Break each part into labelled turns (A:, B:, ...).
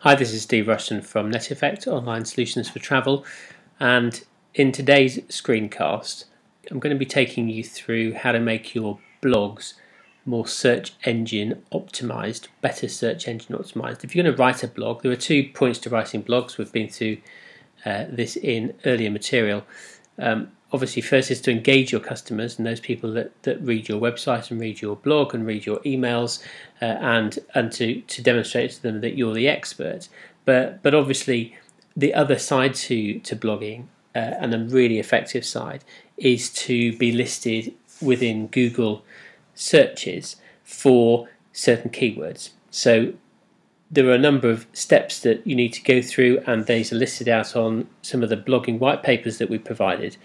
A: Hi, this is Steve Rushton from Net Effect Online Solutions for Travel, and in today's screencast I'm going to be taking you through how to make your blogs more search engine optimized, better search engine optimized. If you're going to write a blog, there are 2 points to writing blogs. We've been through this in earlier material. Obviously, first is to engage your customers and those people that read your website and read your blog and read your emails, and to demonstrate to them that you're the expert. But obviously, the other side to blogging, and a really effective side, is to be listed within Google searches for certain keywords. So there are a number of steps that you need to go through, and these are listed out on some of the blogging white papers that we provided.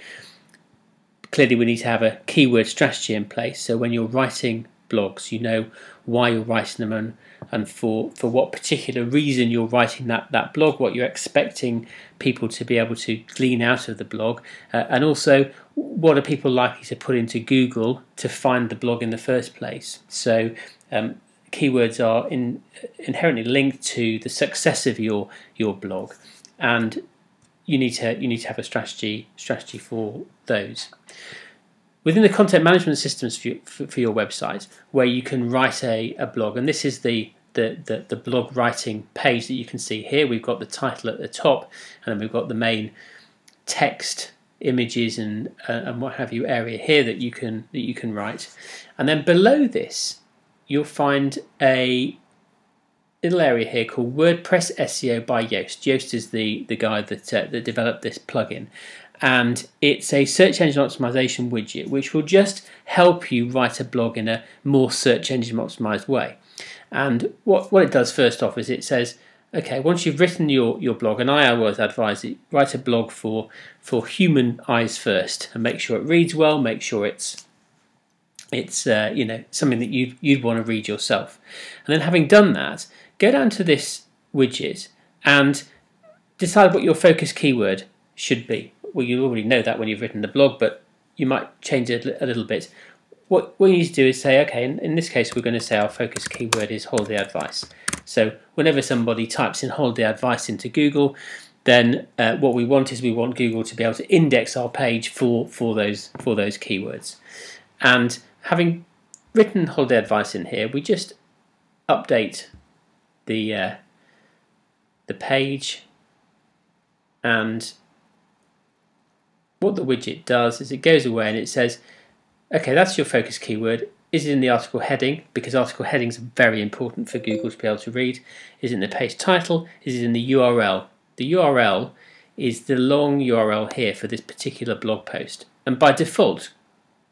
A: Clearly, we need to have a keyword strategy in place, so when you're writing blogs, you know why you're writing them and for what particular reason you're writing that blog, what you're expecting people to be able to glean out of the blog, and also what are people likely to put into Google to find the blog in the first place. So keywords are inherently linked to the success of your blog, and you need to have a strategy for those. Within the content management systems for your website, where you can write a blog, and this is the blog writing page that you can see here. We've got the title at the top, and then we've got the main text, images, and what have you area here that you can write. And then below this, you'll find a little area here called Wordpress SEO by Yoast. Yoast is the guy that developed this plugin, and it's a search engine optimization widget which will just help you write a blog in a more search engine optimized way. And what it does first off is it says, okay, once you've written your blog, and I always advise it, write a blog for human eyes first, and make sure it reads well, make sure it's something that you'd want to read yourself. And then, having done that, go down to this widget and decide what your focus keyword should be. Well, you already know that when you've written the blog, but you might change it a little bit. What you need to do is say, okay, in this case we're going to say our focus keyword is holiday advice. So whenever somebody types in holiday advice into Google, then what we want Google to be able to index our page for those keywords. And having written holiday advice in here, we just update the page, and what the widget does is it goes away and it says, okay, that's your focus keyword. Is it in the article heading? Because article headings are very important for Google to be able to read. Is it in the page title? Is it in the URL? The URL is the long URL here for this particular blog post, and by default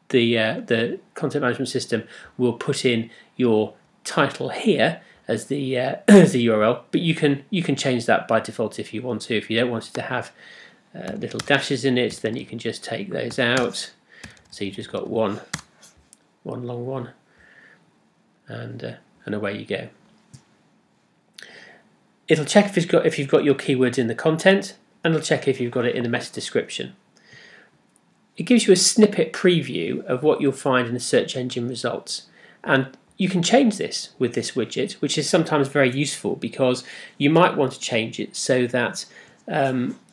A: the content management system will put in your title here as the URL, but you can change that by default if you want to. If you don't want it to have little dashes in it, then you can just take those out. So you've just got one long one, and away you go. It'll check if you've got your keywords in the content, and it'll check if you've got it in the meta description. It gives you a snippet preview of what you'll find in the search engine results, and you can change this with this widget, which is sometimes very useful because you might want to change it so that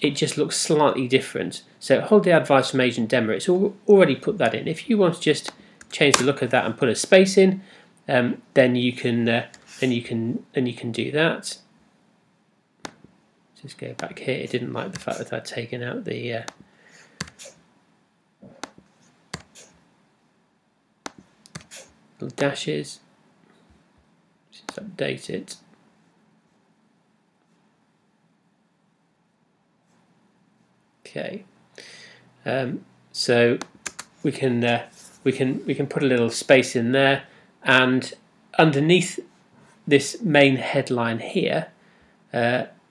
A: it just looks slightly different. So holiday advice from Agent Demo, it's already put that in. If you want to just change the look of that and put a space in, then you can do that. Just go back here. It didn't like the fact that I'd taken out the little dashes. Just update it. Okay, so we can put a little space in there, and underneath this main headline here,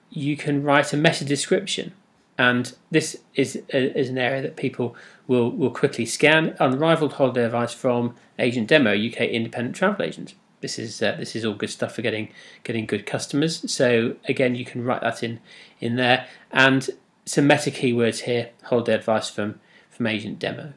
A: you can write a meta description, and this is an area that people will quickly scan. Unrivaled holiday advice from Agent Demo, UK independent travel agent. This is all good stuff for getting good customers. So again, you can write that in there, and some meta keywords here, holiday advice from Agent Demo.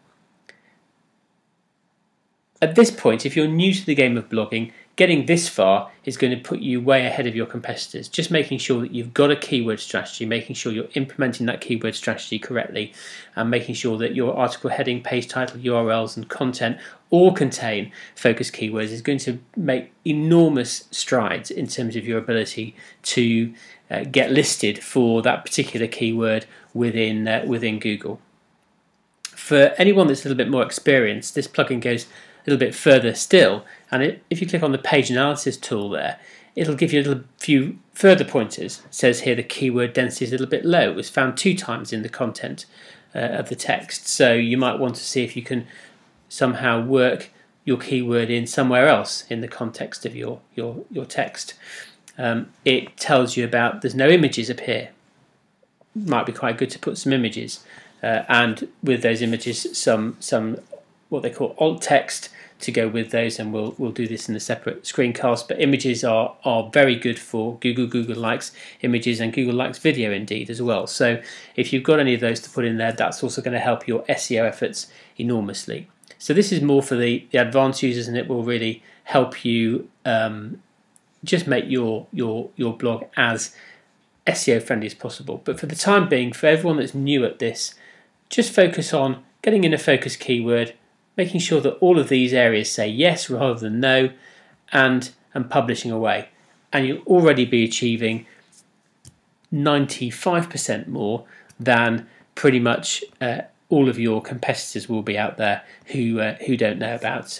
A: At this point, if you're new to the game of blogging, getting this far is going to put you way ahead of your competitors. Just making sure that you've got a keyword strategy, making sure you're implementing that keyword strategy correctly, and making sure that your article heading, page title, URLs and content all contain focused keywords is going to make enormous strides in terms of your ability to get listed for that particular keyword within Google. For anyone that's a little bit more experienced, this plugin goes a little bit further still, and if you click on the page analysis tool there, it'll give you a few further pointers. It says here the keyword density is a little bit low. It was found 2 times in the content of the text, so you might want to see if you can somehow work your keyword in somewhere else in the context of your text. It tells you about there's no images appear. Might be quite good to put some images, and with those images some what they call alt text to go with those, and we'll do this in a separate screencast. But images are very good for Google. Google likes images, and Google likes video indeed as well. So if you've got any of those to put in there, that's also going to help your SEO efforts enormously. So this is more for the advanced users, and it will really help you just make your blog as SEO friendly as possible. But for the time being, for everyone that's new at this, just focus on getting in a focus keyword, making sure that all of these areas say yes rather than no, and publishing away. And you'll already be achieving 95% more than pretty much all of your competitors will be out there who don't know about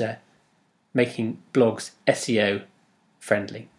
A: making blogs SEO friendly.